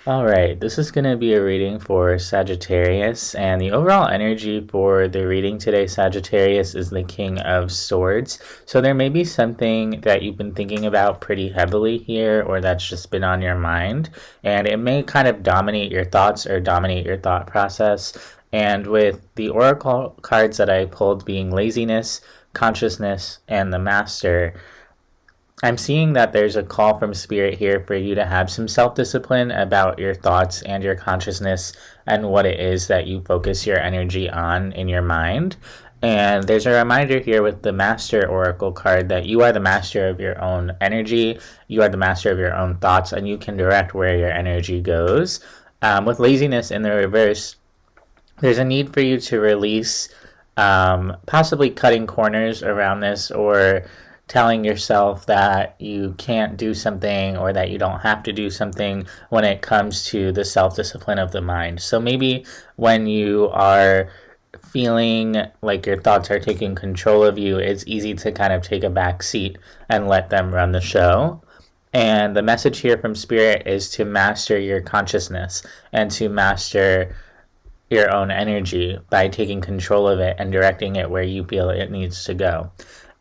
All right, this is going to be a reading for Sagittarius, and the overall energy for the reading today, Sagittarius, is the King of Swords. So there may be something that you've been thinking about pretty heavily here, or that's just been on your mind, and it may kind of dominate your thoughts or dominate your thought process. And with the oracle cards that I pulled being laziness, consciousness, and the Master, I'm seeing that there's a call from spirit here for you to have some self-discipline about your thoughts and your consciousness and what it is that you focus your energy on in your mind. And there's a reminder here with the Master Oracle card that you are the master of your own energy, you are the master of your own thoughts, and you can direct where your energy goes. With laziness in the reverse, there's a need for you to release possibly cutting corners around this, or telling yourself that you can't do something or that you don't have to do something when it comes to the self-discipline of the mind. So maybe when you are feeling like your thoughts are taking control of you, it's easy to kind of take a back seat and let them run the show. And the message here from Spirit is to master your consciousness and to master your own energy by taking control of it and directing it where you feel it needs to go.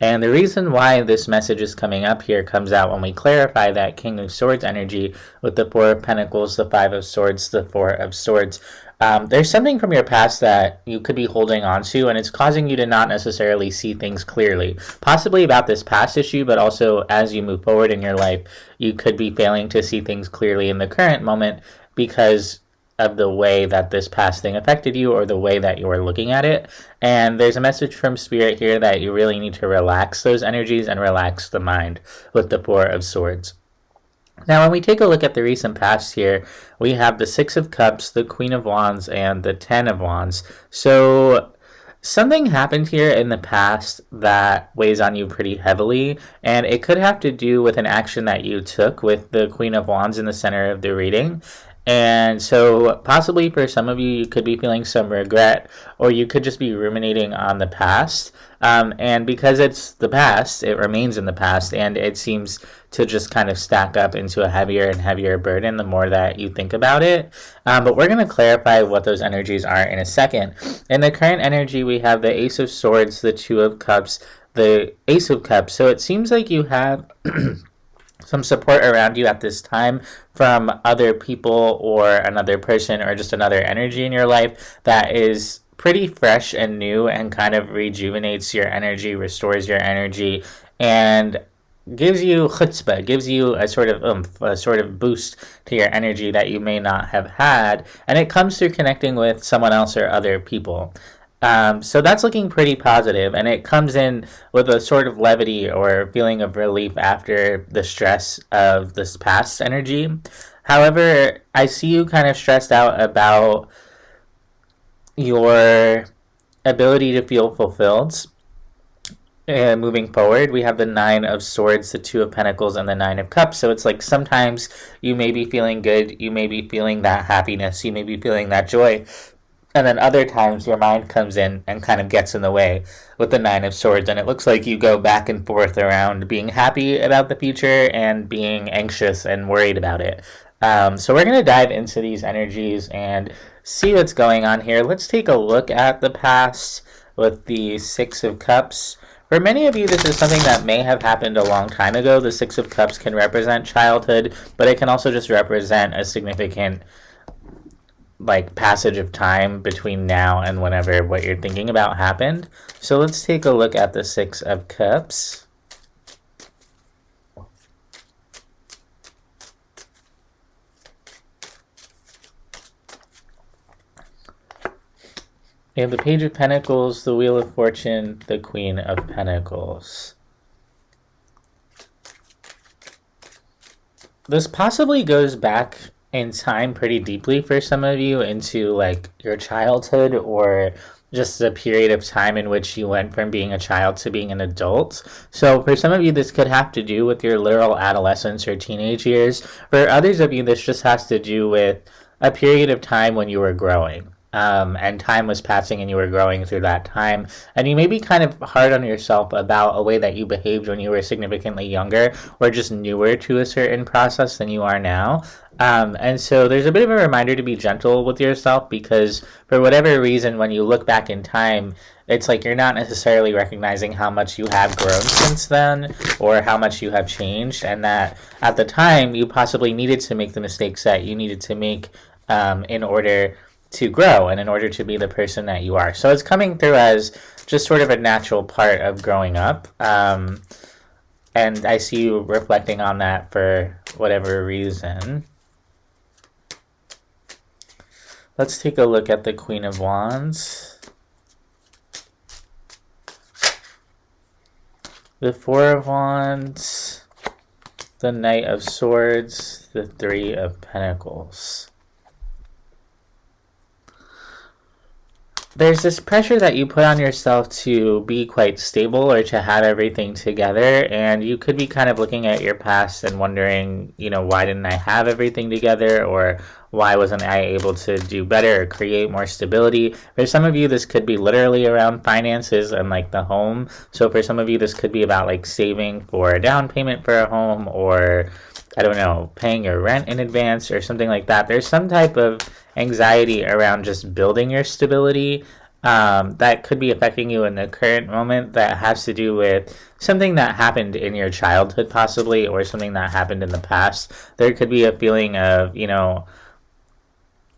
And the reason why this message is coming up here comes out when we clarify that King of Swords energy with the Four of Pentacles, the Five of Swords, the Four of Swords. There's something from your past that you could be holding on to, and it's causing you to not necessarily see things clearly. Possibly about this past issue, but also as you move forward in your life, you could be failing to see things clearly in the current moment because of the way that this past thing affected you or the way that you are looking at it. And there's a message from Spirit here that you really need to relax those energies and relax the mind with the Four of Swords. Now, when we take a look at the recent past here, we have the Six of Cups, the Queen of Wands, and the Ten of Wands. So something happened here in the past that weighs on you pretty heavily, and it could have to do with an action that you took with the Queen of Wands in the center of the reading. And so possibly for some of you, you could be feeling some regret, or you could just be ruminating on the past. And because it's the past, it remains in the past, and it seems to just kind of stack up into a heavier and heavier burden the more that you think about it. But we're going to clarify what those energies are in a second. In the current energy, we have the Ace of Swords, the Two of Cups, the Ace of Cups. So it seems like you have some support around you at this time from other people or another person or just another energy in your life that is pretty fresh and new and kind of rejuvenates your energy, restores your energy, and gives you chutzpah, gives you a sort of oomph, a sort of boost to your energy that you may not have had, and it comes through connecting with someone else or other people. So that's looking pretty positive, and it comes in with a sort of levity or feeling of relief after the stress of this past energy. However, I see you kind of stressed out about your ability to feel fulfilled. And moving forward, we have the Nine of Swords, the Two of Pentacles, and the Nine of Cups. So it's like sometimes you may be feeling good, you may be feeling that happiness, you may be feeling that joy. And then other times your mind comes in and kind of gets in the way with the Nine of Swords. And it looks like you go back and forth around being happy about the future and being anxious and worried about it. So we're going to dive into these energies and see what's going on here. Let's take a look at the past with the Six of Cups. For many of you, this is something that may have happened a long time ago. The Six of Cups can represent childhood, but it can also just represent a significant passage of time between now and whenever what you're thinking about happened. So let's take a look at the Six of Cups. We have the Page of Pentacles, the Wheel of Fortune, the Queen of Pentacles. This possibly goes back in time pretty deeply for some of you into your childhood, or just a period of time in which you went from being a child to being an adult. So for some of you, this could have to do with your literal adolescence or teenage years. For others of you, this just has to do with a period of time when you were growing. and time was passing and you were growing through that time. And you may be kind of hard on yourself about a way that you behaved when you were significantly younger or just newer to a certain process than you are now. And so there's a bit of a reminder to be gentle with yourself, because for whatever reason, when you look back in time, it's like you're not necessarily recognizing how much you have grown since then or how much you have changed, and that at the time you possibly needed to make the mistakes that you needed to make in order to grow and in order to be the person that you are. So it's coming through as just sort of a natural part of growing up. And I see you reflecting on that for whatever reason. Let's take a look at the Queen of Wands, the Four of Wands, the Knight of Swords, the Three of Pentacles. There's this pressure that you put on yourself to be quite stable or to have everything together, and you could be kind of looking at your past and wondering, why didn't I have everything together, or why wasn't I able to do better or create more stability? For some of you, this could be literally around finances and like the home. So for some of you, this could be about like saving for a down payment for a home, or I don't know, paying your rent in advance or something like that. There's some type of anxiety around just building your stability that could be affecting you in the current moment, that has to do with something that happened in your childhood possibly, or something that happened in the past. There could be a feeling of,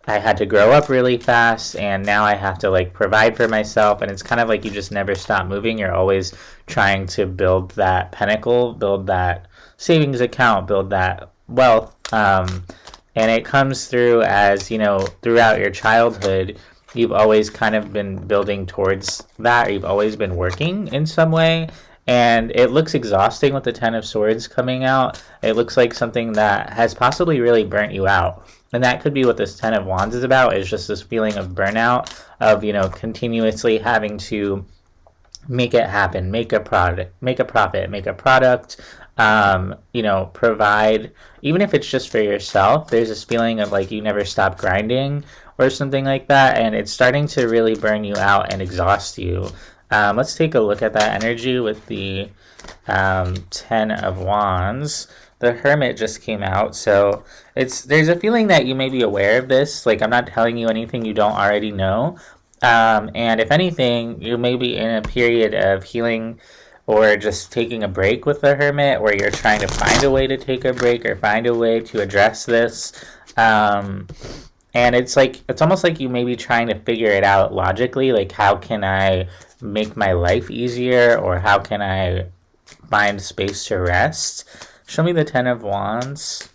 I had to grow up really fast and now I have to like provide for myself, and it's kind of like you just never stop moving. You're always trying to build that pinnacle, build that savings account, build that wealth, and it comes through as, throughout your childhood, you've always kind of been building towards that, or you've always been working in some way, and it looks exhausting with the Ten of Swords coming out. It looks like something that has possibly really burnt you out. And that could be what this Ten of Wands is about, is just this feeling of burnout, of, continuously having to make it happen, make a profit, make a product, provide, even if it's just for yourself. There's this feeling of like you never stop grinding or something like that, and it's starting to really burn you out and exhaust you. Let's take a look at that energy with the Ten of Wands. The Hermit just came out, so there's a feeling that you may be aware of this. Like, I'm not telling you anything you don't already know. And if anything, you may be in a period of healing or just taking a break with the Hermit, where you're trying to find a way to take a break or find a way to address this. And it's almost like you may be trying to figure it out logically, like how can I make my life easier, or how can I find space to rest? Show me the Ten of Wands,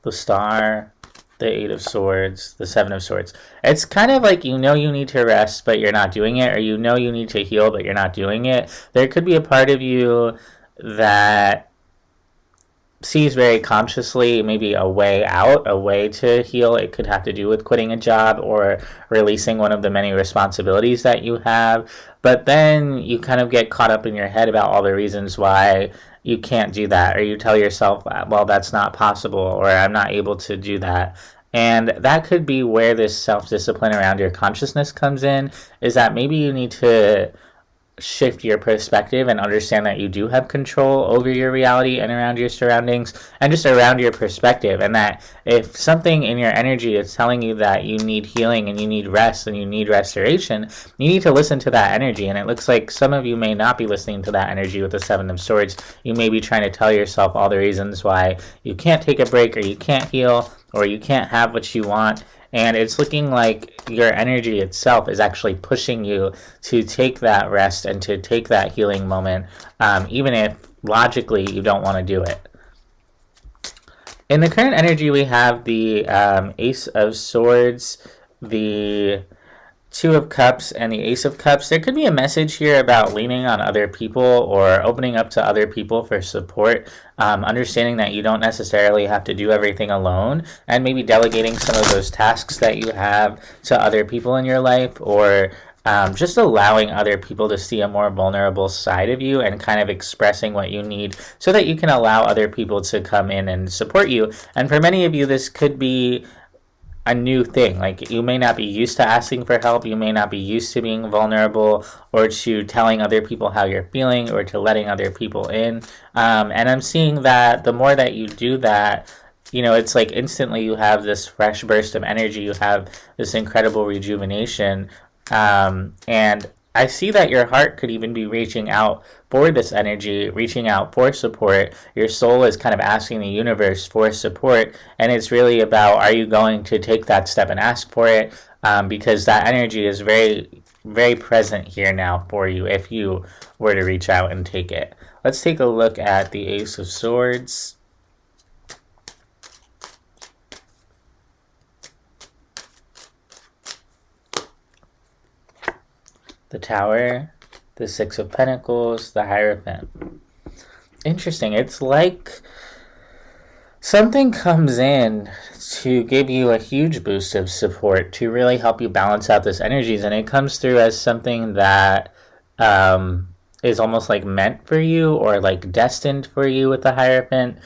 the Star, the Eight of Swords, the Seven of Swords. It's kind of like you need to rest, but you're not doing it, or you need to heal, but you're not doing it. There could be a part of you that sees very consciously maybe a way out, a way to heal. It could have to do with quitting a job or releasing one of the many responsibilities that you have. But then you kind of get caught up in your head about all the reasons why you can't do that, or you tell yourself, well, that's not possible, or I'm not able to do that. And that could be where this self-discipline around your consciousness comes in, is that maybe you need to shift your perspective and understand that you do have control over your reality and around your surroundings and just around your perspective, and that if something in your energy is telling you that you need healing and you need rest and you need restoration, you need to listen to that energy. And it looks like some of you may not be listening to that energy with the Seven of Swords. You may be trying to tell yourself all the reasons why you can't take a break, or you can't heal, or you can't have what you want. And it's looking like your energy itself is actually pushing you to take that rest and to take that healing moment, even if logically you don't want to do it. In the current energy, we have the Ace of Swords, the Two of Cups, and the Ace of Cups. There could be a message here about leaning on other people or opening up to other people for support, understanding that you don't necessarily have to do everything alone, and maybe delegating some of those tasks that you have to other people in your life, or just allowing other people to see a more vulnerable side of you and kind of expressing what you need so that you can allow other people to come in and support you. And for many of you, this could be a new thing. Like, you may not be used to asking for help, you may not be used to being vulnerable or to telling other people how you're feeling or to letting other people in. And I'm seeing that the more that you do that, it's like instantly you have this fresh burst of energy, you have this incredible rejuvenation. And I see that your heart could even be reaching out for this energy, reaching out for support. Your soul is kind of asking the universe for support. And it's really about, are you going to take that step and ask for it? Because that energy is very, very present here now for you if you were to reach out and take it. Let's take a look at the Ace of Swords. The Tower, the Six of Pentacles, the Hierophant. Interesting. It's like something comes in to give you a huge boost of support to really help you balance out this energies, and it comes through as something that is almost like meant for you or like destined for you with the Hierophant.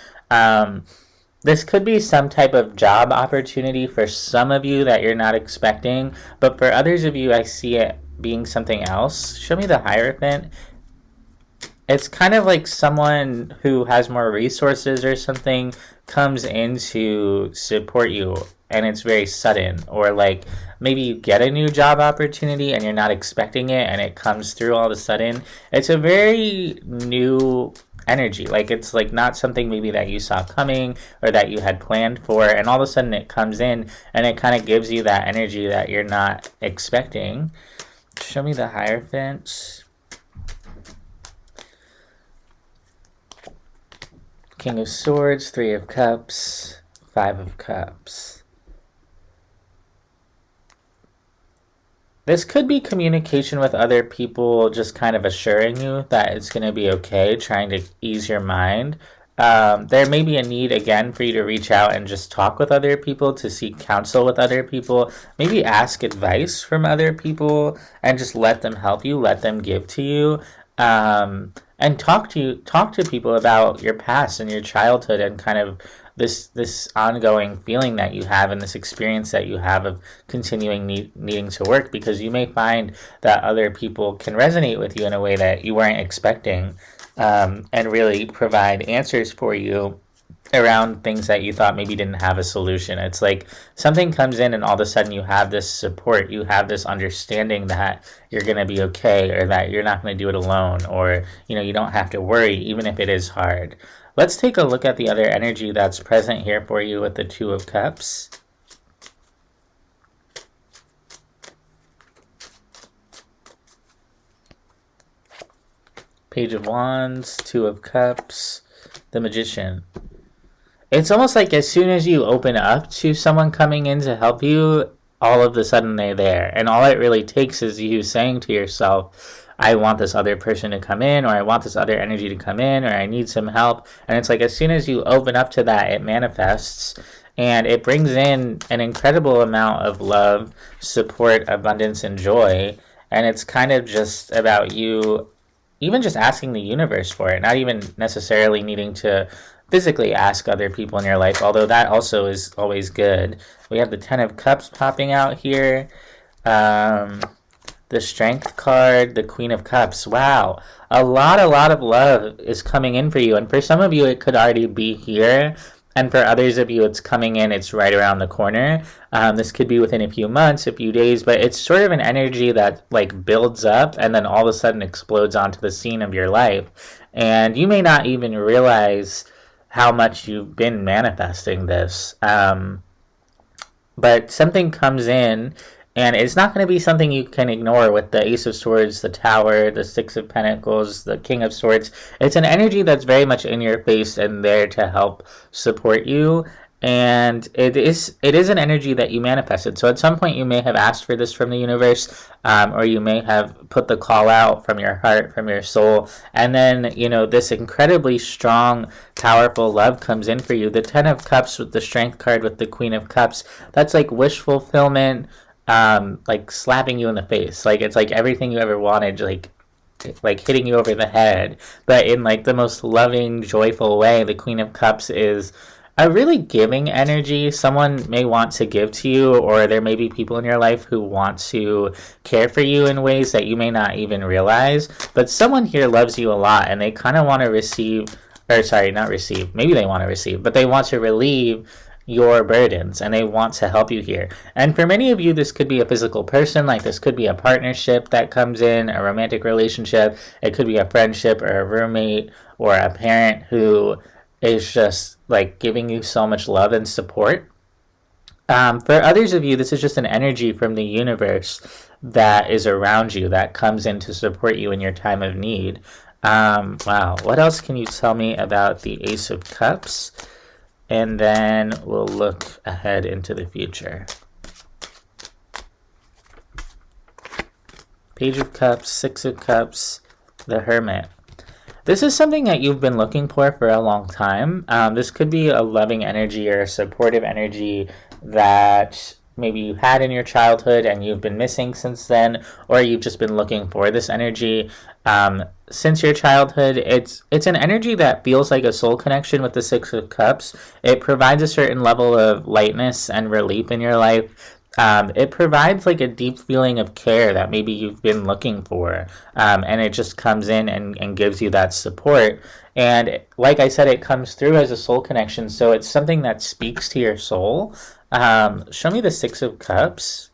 This could be some type of job opportunity for some of you that you're not expecting, but for others of you, I see it being something else. Show me the Hierophant. It's kind of like someone who has more resources or something comes in to support you, and it's very sudden. Or like maybe you get a new job opportunity and you're not expecting it and it comes through all of a sudden. It's a very new energy. Like, it's like not something maybe that you saw coming or that you had planned for, and all of a sudden it comes in and it kind of gives you that energy that you're not expecting. Show me the Hierophant. King of Swords, Three of Cups, Five of Cups. This could be communication with other people, just kind of assuring you that it's going to be okay, trying to ease your mind. There may be a need, again, for you to reach out and just talk with other people, to seek counsel with other people, maybe ask advice from other people, and just let them help you, let them give to you, and talk to people about your past and your childhood and kind of this ongoing feeling that you have and this experience that you have of continuing needing to work, because you may find that other people can resonate with you in a way that you weren't expecting. And really provide answers for you around things that you thought maybe didn't have a solution. It's like something comes in and all of a sudden you have this support, you have this understanding that you're going to be okay, or that you're not going to do it alone, or you don't have to worry even if it is hard. Let's take a look at the other energy that's present here for you with the Two of Cups. Page of Wands, Two of Cups, the Magician. It's almost like as soon as you open up to someone coming in to help you, all of a sudden they're there. And all it really takes is you saying to yourself, I want this other person to come in, or I want this other energy to come in, or I need some help. And it's like as soon as you open up to that, it manifests. And it brings in an incredible amount of love, support, abundance, and joy. And it's kind of just about you even just asking the universe for it, not even necessarily needing to physically ask other people in your life, although that also is always good. We have the Ten of Cups popping out here, the Strength card, the Queen of Cups. Wow, a lot of love is coming in for you, and for some of you it could already be here, and for others of you it's coming in, it's right around the corner. This could be within a few months, a few days, but it's sort of an energy that like builds up and then all of a sudden explodes onto the scene of your life, and you may not even realize how much you've been manifesting this, but something comes in, and it's not going to be something you can ignore with the Ace of Swords, the Tower, the Six of Pentacles, the King of Swords. It's an energy that's very much in your face and there to help support you. And it is an energy that you manifested. So at some point you may have asked for this from the universe, or you may have put the call out from your heart, from your soul, and then this incredibly strong, powerful love comes in for you. The Ten of Cups with the Strength card with the Queen of Cups, that's like wish fulfillment. like slapping you in the face. Like it's like everything you ever wanted, like hitting you over the head, but in like the most loving, joyful way. The Queen of Cups is a really giving energy. Someone may want to give to you, or there may be people in your life who want to care for you in ways that you may not even realize. But someone here loves you a lot, and they kind of want to receive, or sorry, not receive, maybe they want to receive, but they want to relieve your burdens, and they want to help you here. And for many of you, this could be a physical person, like this could be a partnership that comes in, a romantic relationship. It could be a friendship or a roommate or a parent who is just like giving you so much love and support. For others of you, this is just an energy from the universe that is around you, that comes in to support you in your time of need. Wow, what else can you tell me about the Ace of Cups? And then we'll look ahead into the future. Page of Cups, Six of Cups, the Hermit. This is something that you've been looking for a long time. This could be a loving energy or a supportive energy that maybe you had in your childhood and you've been missing since then, or you've just been looking for this energy since your childhood. It's an energy that feels like a soul connection with the Six of Cups. It provides a certain level of lightness and relief in your life. It provides like a deep feeling of care that maybe you've been looking for, and it just comes in and gives you that support. And like I said, it comes through as a soul connection, so it's something that speaks to your soul. Show me the Six of Cups.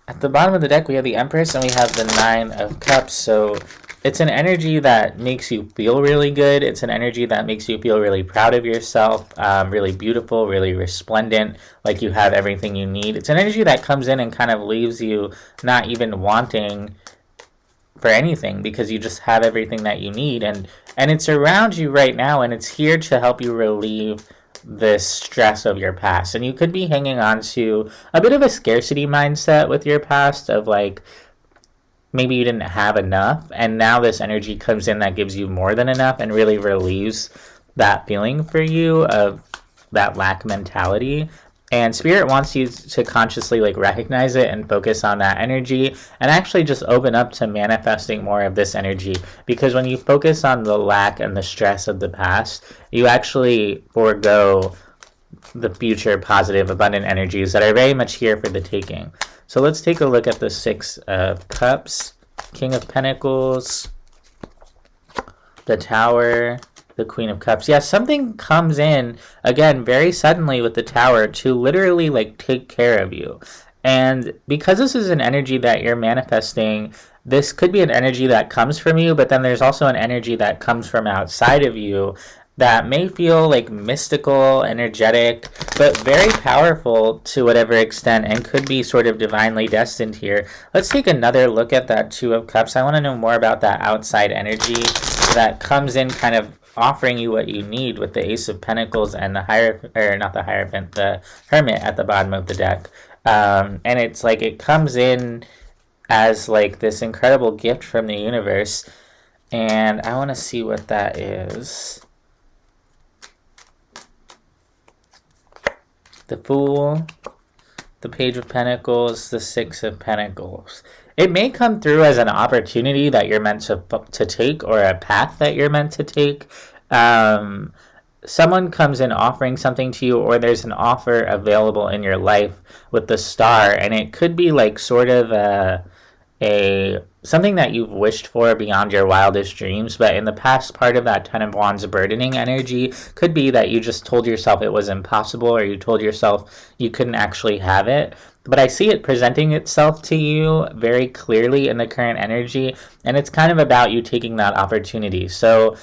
At the bottom of the deck, we have the Empress and we have the Nine of Cups. So it's an energy that makes you feel really good. It's an energy that makes you feel really proud of yourself, really beautiful, really resplendent, like you have everything you need. It's an energy that comes in and kind of leaves you not even wanting for anything, because you just have everything that you need, and it's around you right now, and it's here to help you relieve this stress of your past. And you could be hanging on to a bit of a scarcity mindset with your past, of like maybe you didn't have enough, and now this energy comes in that gives you more than enough and really relieves that feeling for you of that lack mentality. And Spirit wants you to consciously like recognize it and focus on that energy, and actually just open up to manifesting more of this energy. Because when you focus on the lack and the stress of the past, you actually forego the future positive, abundant energies that are very much here for the taking. So let's take a look at the Six of Cups, King of Pentacles, the Tower, the Queen of Cups. Yeah, something comes in, again, very suddenly with the Tower to literally, like, take care of you. And because this is an energy that you're manifesting, this could be an energy that comes from you, but then there's also an energy that comes from outside of you that may feel, like, mystical, energetic, but very powerful to whatever extent, and could be sort of divinely destined here. Let's take another look at that Two of Cups. I want to know more about that outside energy that comes in kind of offering you what you need with the Ace of Pentacles and the the Hermit at the bottom of the deck. And it's like it comes in as like this incredible gift from the universe. And I want to see what that is. The Fool, the Page of Pentacles, the Six of Pentacles. It may come through as an opportunity that you're meant to take, or a path that you're meant to take. Someone comes in offering something to you, or there's an offer available in your life with the Star, and it could be like sort of a something that you've wished for beyond your wildest dreams. But in the past, part of that Ten of Wands burdening energy could be that you just told yourself it was impossible, or you told yourself you couldn't actually have it. But I see it presenting itself to you very clearly in the current energy, and it's kind of about you taking that opportunity. So,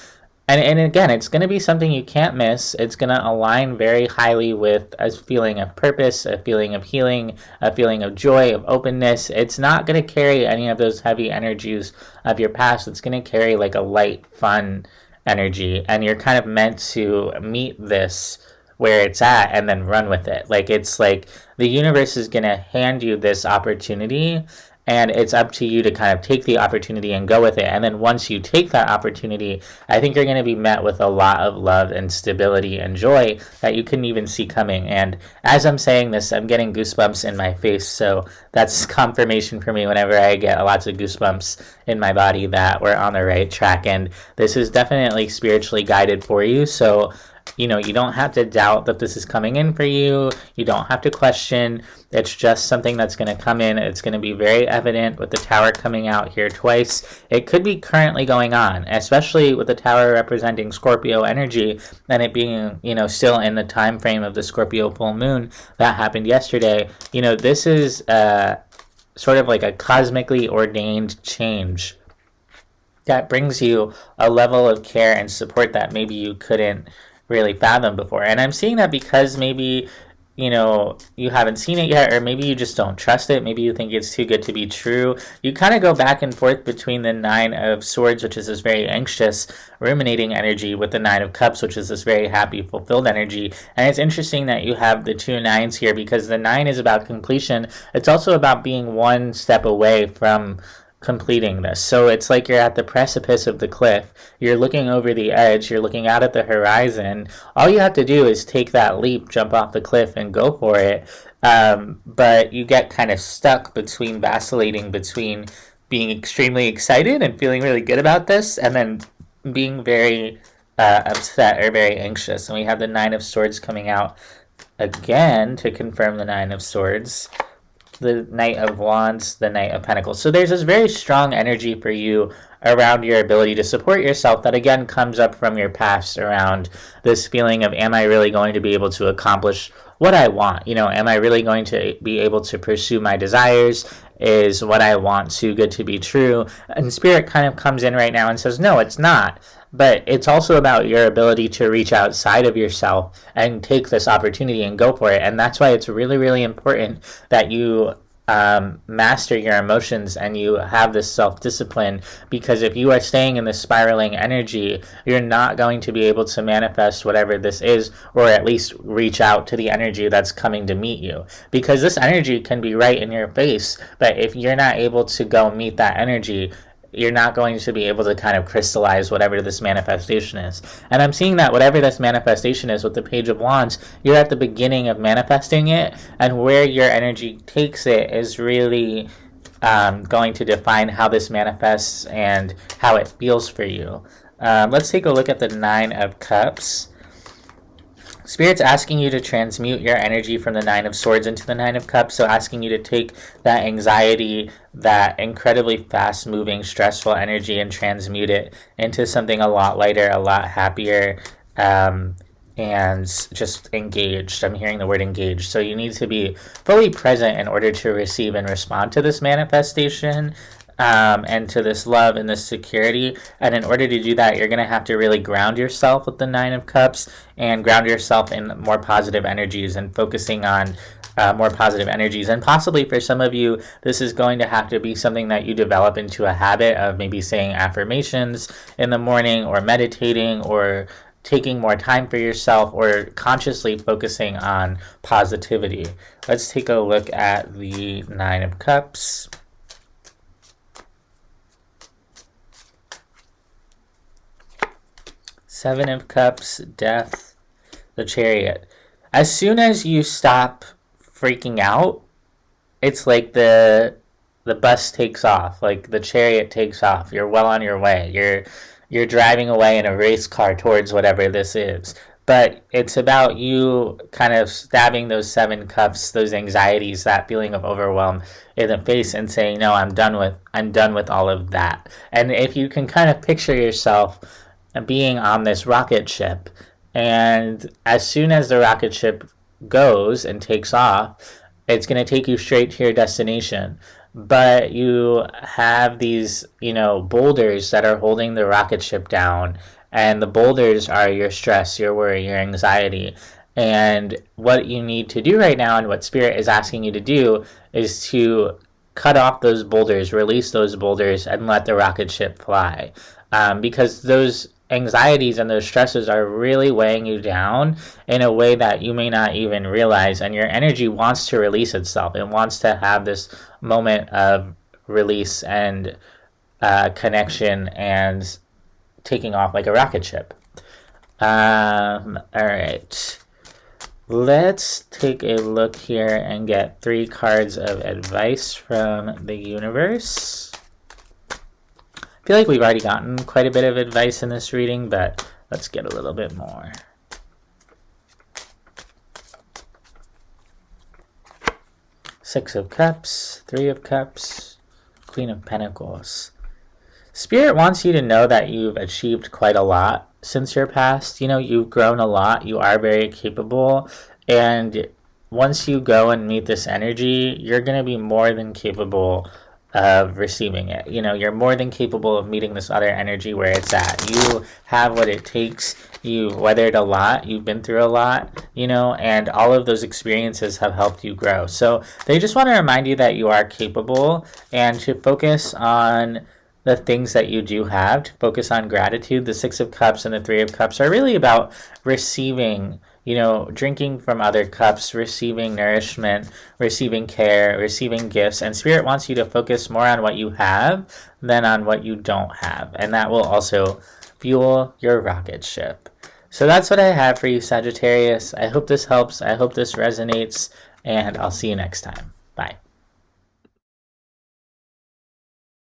and again, it's going to be something you can't miss. It's going to align very highly with a feeling of purpose, a feeling of healing, a feeling of joy, of openness. It's not going to carry any of those heavy energies of your past. It's going to carry like a light, fun energy, and you're kind of meant to meet this where it's at and then run with it. Like, it's like the universe is going to hand you this opportunity, and it's up to you to kind of take the opportunity and go with it. And then once you take that opportunity, I think you're going to be met with a lot of love and stability and joy that you couldn't even see coming. And as I'm saying this, I'm getting goosebumps in my face, so that's confirmation for me whenever I get lots of goosebumps in my body that we're on the right track. And this is definitely spiritually guided for you, so you don't have to doubt that this is coming in for you. You don't have to question. It's just something that's going to come in. It's going to be very evident with the tower coming out here twice. It could be currently going on, especially with the tower representing Scorpio energy and it being, still in the time frame of the Scorpio full moon that happened yesterday. This is sort of like a cosmically ordained change that brings you a level of care and support that maybe you couldn't really fathom before. And I'm seeing that because maybe you haven't seen it yet, or maybe you just don't trust it. Maybe you think it's too good to be true. You kind of go back and forth between the Nine of Swords, which is this very anxious, ruminating energy, with the Nine of Cups, which is this very happy, fulfilled energy. And it's interesting that you have the two nines here, because the 9 is about completion. It's also about being one step away from completing this. So it's like you're at the precipice of the cliff. You're looking over the edge. You're looking out at the horizon. All you have to do is take that leap, jump off the cliff, and go for it. But you get kind of stuck vacillating between being extremely excited and feeling really good about this, and then being very upset or very anxious. And we have the Nine of Swords coming out again to confirm the Nine of Swords, the Knight of Wands, the Knight of Pentacles. So there's this very strong energy for you around your ability to support yourself that again comes up from your past, around this feeling of, am I really going to be able to accomplish what I want? Am I really going to be able to pursue my desires? Is what I want too good to be true? And Spirit kind of comes in right now and says, no, it's not. But it's also about your ability to reach outside of yourself and take this opportunity and go for it. And that's why it's really, really important that you master your emotions and you have this self-discipline, because if you are staying in this spiraling energy, you're not going to be able to manifest whatever this is, or at least reach out to the energy that's coming to meet you, because this energy can be right in your face, but if you're not able to go meet that energy, you're not going to be able to kind of crystallize whatever this manifestation is. And I'm seeing that whatever this manifestation is with the Page of Wands, you're at the beginning of manifesting it, and where your energy takes it is really going to define how this manifests and how it feels for you. Let's take a look at the Nine of Cups. Spirit's asking you to transmute your energy from the Nine of Swords into the Nine of Cups, so asking you to take that anxiety, that incredibly fast-moving, stressful energy, and transmute it into something a lot lighter, a lot happier, and just engaged. I'm hearing the word engaged. So you need to be fully present in order to receive and respond to this manifestation, and to this love and this security. And in order to do that, you're going to have to really ground yourself with the Nine of Cups, and ground yourself in more positive energies, and focusing on more positive energies. And possibly for some of you, this is going to have to be something that you develop into a habit of maybe saying affirmations in the morning, or meditating, or taking more time for yourself, or consciously focusing on positivity. Let's take a look at the Nine of Cups. Seven of Cups, Death, the Chariot. As soon as you stop freaking out, it's like the bus takes off, like the chariot takes off. You're well on your way. You're driving away in a race car towards whatever this is. But it's about you kind of stabbing those 7 cups, those anxieties, that feeling of overwhelm in the face, and saying, no, I'm done with all of that. And if you can kind of picture yourself being on this rocket ship, and as soon as the rocket ship goes and takes off, it's going to take you straight to your destination. But you have these, boulders that are holding the rocket ship down, and the boulders are your stress, your worry, your anxiety. And what you need to do right now, and what Spirit is asking you to do, is to cut off those boulders, release those boulders, and let the rocket ship fly. Because those anxieties and those stresses are really weighing you down in a way that you may not even realize, and your energy wants to release itself. It wants to have this moment of release and connection and taking off like a rocket ship. All right. Let's take a look here and get 3 cards of advice from the universe. I feel like we've already gotten quite a bit of advice in this reading, but let's get a little bit more. Six of Cups, 3 of Cups, Queen of Pentacles. Spirit wants you to know that you've achieved quite a lot since your past. You know, you've grown a lot. You are very capable. And once you go and meet this energy, you're going to be more than capable of receiving it. You know, you're more than capable of meeting this other energy where it's at. You have what it takes. You've weathered a lot. You've been through a lot, you know, and all of those experiences have helped you grow. So they just want to remind you that you are capable and to focus on the things that you do have, to focus on gratitude. The 6 of Cups and the 3 of Cups are really about receiving, you know, drinking from other cups, receiving nourishment, receiving care, receiving gifts. And Spirit wants you to focus more on what you have than on what you don't have. And that will also fuel your rocket ship. So that's what I have for you, Sagittarius. I hope this helps. I hope this resonates. And I'll see you next time. Bye.